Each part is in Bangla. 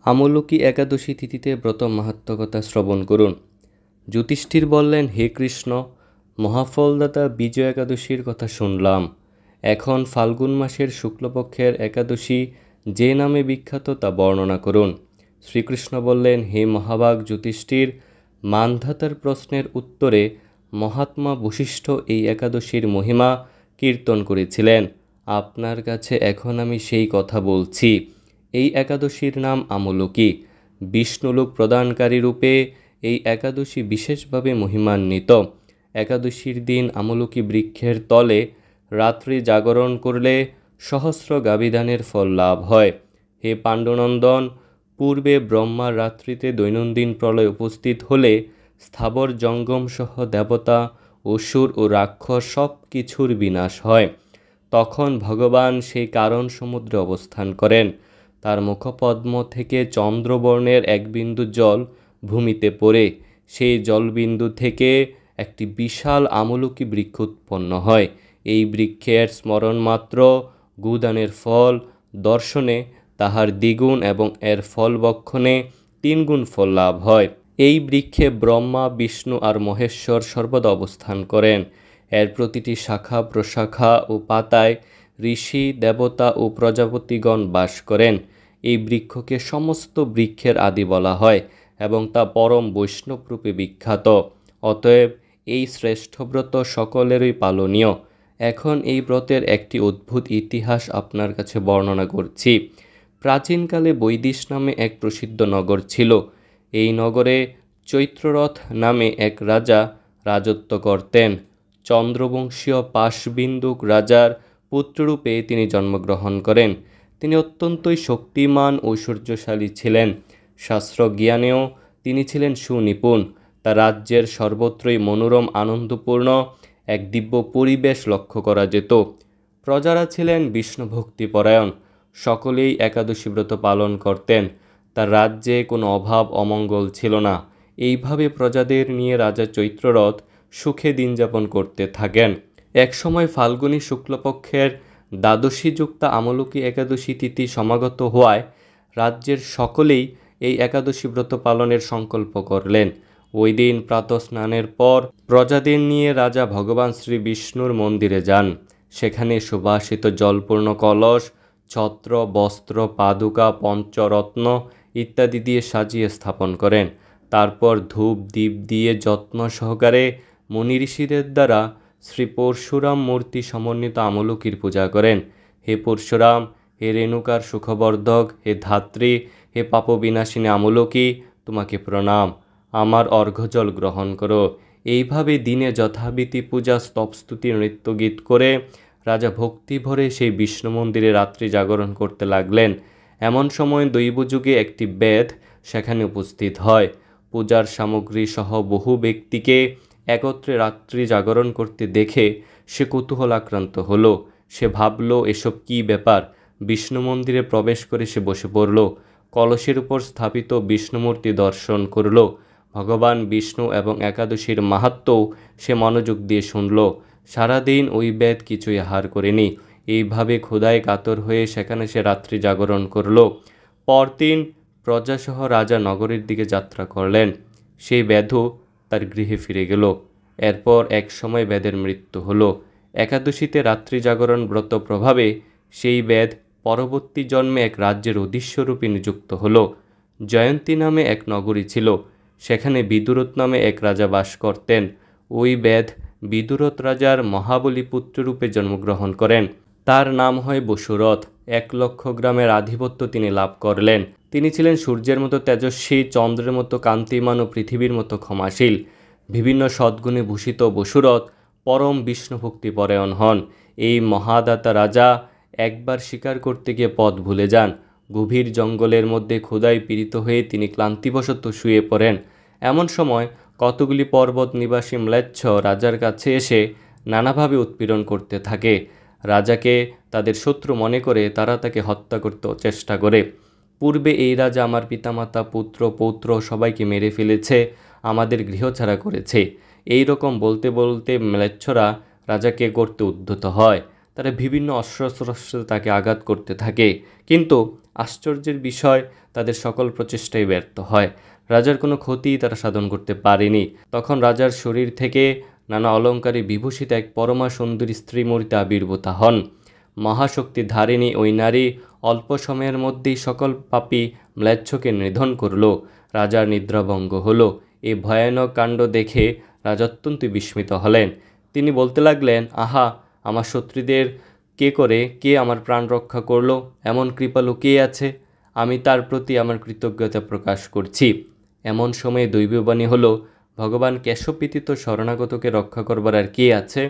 আমলকি একাদশী তিথিতে ব্রত মাহাত্ম্য কথা শ্রবণ করুন। যুধিষ্ঠির বললেন, হে কৃষ্ণ, মহাফলদাতা বিজয় একাদশীর কথা শুনলাম। এখন ফাল্গুন মাসের শুক্লপক্ষের একাদশী যে নামে বিখ্যাত তা বর্ণনা করুন। শ্রীকৃষ্ণ বললেন, হে মহাভাগ যুধিষ্ঠির, মান্ধাতার প্রশ্নের উত্তরে মহাত্মা বশিষ্ঠ এই একাদশীর মহিমা কীর্তন করেছিলেন। আপনার কাছে এখন আমি সেই কথা বলছি। এই একাদশীর নাম আমলকি। বিষ্ণুলোক প্রদানকারী রূপে এই একাদশী বিশেষভাবে মহিমান্বিত। একাদশীর দিন আমলকি বৃক্ষের তলে রাত্রি জাগরণ করলে সহস্র গাবিদানের ফল লাভ হয়। হে পাণ্ডুনন্দন, পূর্বে ব্রহ্মার রাত্রিতে দৈনন্দিন প্রলয় উপস্থিত হলে স্থাবর জঙ্গম সহ দেবতা, অসুর ও রাক্ষস সব কিছুর বিনাশ হয়। তখন ভগবান সেই কারণ সমুদ্রে অবস্থান করেন। তার মুখপদ্ম থেকে চন্দ্রবর্ণের এক বিন্দু জল ভূমিতে পড়ে সেই জলবিন্দু থেকে একটি বিশাল আমলকি বৃক্ষ উৎপন্ন হয়। এই বৃক্ষের স্মরণ মাত্র গুদানের ফল দর্শনে তাহার দ্বিগুণ এবং এর ফল বক্ষণে 3 গুণ ফল লাভ হয়। এই বৃক্ষে ব্রহ্মা, বিষ্ণু আর মহেশ্বর সর্বদা অবস্থান করেন। এর প্রতিটি শাখা প্রশাখা ও পাতায় ঋষি, দেবতা ও প্রজাপতিগণ বাস করেন। এই বৃক্ষকে সমস্ত বৃক্ষের আদি বলা হয় এবং তা পরম বৈষ্ণবরূপে বিখ্যাত। অতএব এই শ্রেষ্ঠ ব্রত সকলেরই পালনীয়। এখন এই ব্রতের একটি অদ্ভুত ইতিহাস আপনার কাছে বর্ণনা করছি। প্রাচীনকালে বৈদিশ নামে এক প্রসিদ্ধ নগর ছিল। এই নগরে চৈত্ররথ নামে এক রাজা রাজত্ব করতেন। চন্দ্রবংশীয় পাশবিন্দুক রাজার পুত্ররূপে তিনি জন্মগ্রহণ করেন। তিনি অত্যন্তই শক্তিমান ঐশ্বর্যশালী ছিলেন। শাস্ত্রজ্ঞানেও তিনি ছিলেন সুনিপুণ। তার রাজ্যের সর্বত্রই মনোরম আনন্দপূর্ণ এক দিব্য পরিবেশ লক্ষ্য করা যেত। প্রজারা ছিলেন বিষ্ণুভক্তিপরায়ণ। সকলেই একাদশী ব্রত পালন করতেন। তার রাজ্যে কোনো অভাব অমঙ্গল ছিল না। এইভাবে প্রজাদের নিয়ে রাজা চৈত্ররথ সুখে দিন যাপন করতে থাকেন। একসময় ফাল্গুনী শুক্লপক্ষের দ্বাদশীযুক্তা আমলকি একাদশী তিথি সমাগত হওয়ায় রাজ্যের সকলেই এই একাদশী ব্রত পালনের সংকল্প করলেন। ওই দিন প্রাতঃস্নানের পর প্রজাদের নিয়ে রাজা ভগবান শ্রী বিষ্ণুর মন্দিরে যান। সেখানে সুবাসিত জলপূর্ণ কলস, ছত্র, বস্ত্র, পাদুকা, পঞ্চরত্ন ইত্যাদি দিয়ে সাজিয়ে স্থাপন করেন। তারপর ধূপ দীপ দিয়ে যত্ন সহকারে মুনি ঋষিদের দ্বারা শ্রী পরশুরাম মূর্তি সমন্বিত আমলকির পূজা করেন। হে পরশুরাম, হে রেণুকার সুখবর্ধক, হে ধাত্রী, হে পাপবিনাশিনী আমলকি, তোমাকে প্রণাম। আমার অর্ঘ্যজল গ্রহণ করো। এইভাবে দিনে যথাবিধি পূজা, স্তবস্তুতি, নৃত্যগীত করে রাজা ভক্তি ভরে সেই বিষ্ণু মন্দিরে রাত্রি জাগরণ করতে লাগলেন। এমন সময় দৈবযুগে একটি বেদ সেখানে উপস্থিত হয়। পূজার সামগ্রী সহ বহু ব্যক্তিকে একত্রে রাত্রি জাগরণ করতে দেখে সে কৌতূহলাক্রান্ত হলো। সে ভাবল, এসব কী ব্যাপার। বিষ্ণু মন্দিরে প্রবেশ করে সে বসে পড়ল। কলসের উপর স্থাপিত বিষ্ণুমূর্তি দর্শন করল। ভগবান বিষ্ণু এবং একাদশীর মাহাত্ম্যও সে মনোযোগ দিয়ে শুনল। সারাদিন ওই বেদ কিছুই আহার করেনি। এইভাবে ক্ষুধায় কাতর হয়ে সেখানে সে রাত্রি জাগরণ করল। পরদিন প্রজাসহ রাজা নগরের দিকে যাত্রা করলেন। সেই বেদও তার গৃহে ফিরে গেল। এরপর এক সময় বেদের মৃত্যু হলো। একাদশীতে রাত্রি জাগরণ ব্রত প্রভাবে সেই বেদ পরবর্তী জন্মে এক রাজ্যের অধীশ্বরূপে নিযুক্ত হলো। জয়ন্তী নামে এক নগরী ছিল। সেখানে বিদুরথ নামে এক রাজা বাস করতেন। ওই বেদ বিদুরথ রাজার মহাবলী পুত্ররূপে জন্মগ্রহণ করেন। তার নাম হয় বসুরথ। 1,00,000 গ্রামের আধিপত্য তিনি লাভ করলেন। তিনি ছিলেন সূর্যের মতো তেজস্বী, চন্দ্রের মতো কান্তিমান ও পৃথিবীর মতো ক্ষমাশীল। বিভিন্ন সদ্গুণে ভূষিত বসুরথ পরম বিষ্ণুভক্তিপরায়ণ হন। এই মহাদাতা রাজা একবার শিকার করতে গিয়ে পথ ভুলে যান। গভীর জঙ্গলের মধ্যে ক্ষুধায় পীড়িত হয়ে তিনি ক্লান্তিবশত শুয়ে পড়েন। এমন সময় কতগুলি পর্বত নিবাসী ম্লেচ্ছ রাজার কাছে এসে নানাভাবে উৎপীড়ন করতে থাকে। রাজাকে তাদের শত্রু মনে করে তারা তাকে হত্যা করতে চেষ্টা করে। পূর্বে এই রাজা আমার পিতামাতা, পুত্র পৌত্র সবাইকে মেরে ফেলেছে, আমাদের গৃহছাড়া করেছে। এই রকম বলতে বলতে ম্লেচ্ছরা রাজাকে করতে উদ্ধত হয়। তারা বিভিন্ন অস্ত্রশস্ত্রে তাকে আঘাত করতে থাকে। কিন্তু আশ্চর্যের বিষয়, তাদের সকল প্রচেষ্টাই ব্যর্থ হয়। রাজার কোনো ক্ষতি তারা সাধন করতে পারেনি। তখন রাজার শরীর থেকে নানা অলঙ্কারে বিভূষিত এক পরমা সুন্দরী স্ত্রীমূর্তি আবির্ভূত হন। মহাশক্তি ধারিণী ওই নারী অল্প সময়ের মধ্যেই সকল পাপী ম্লেচ্ছকে নিধন করল। রাজার নিদ্রাভঙ্গ হলো। এই ভয়ানক কাণ্ড দেখে রাজা অত্যন্ত বিস্মিত হলেন। তিনি বলতে লাগলেন, আহা, আমার শত্রুদের কে আমার প্রাণ রক্ষা করলো? এমন কৃপালু কে আছে? আমি তার প্রতি আমার কৃতজ্ঞতা প্রকাশ করছি। এমন সময়ে দৈববাণী হলো, ভগবান কেশব ব্যতীত শরণাগতকে রক্ষা করবার আর কে আছে?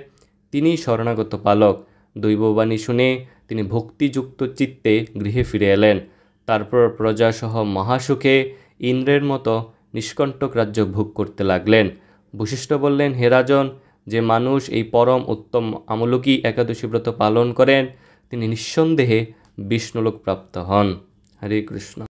তিনিই শরণাগত পালক। দৈববাণী শুনে তিনি ভক্তিযুক্ত চিত্তে গৃহে ফিরে এলেন। তারপর প্রজাসহ মহাসুখে ইন্দ্রের মতো নিষ্কণ্টক রাজ্য ভোগ করতে লাগলেন। বশিষ্ঠ বললেন, হে রাজন, যে মানুষ এই পরম উত্তম আমলকি একাদশী ব্রত পালন করেন তিনি নিঃসন্দেহে বিষ্ণুলোক প্রাপ্ত হন। হরে কৃষ্ণ।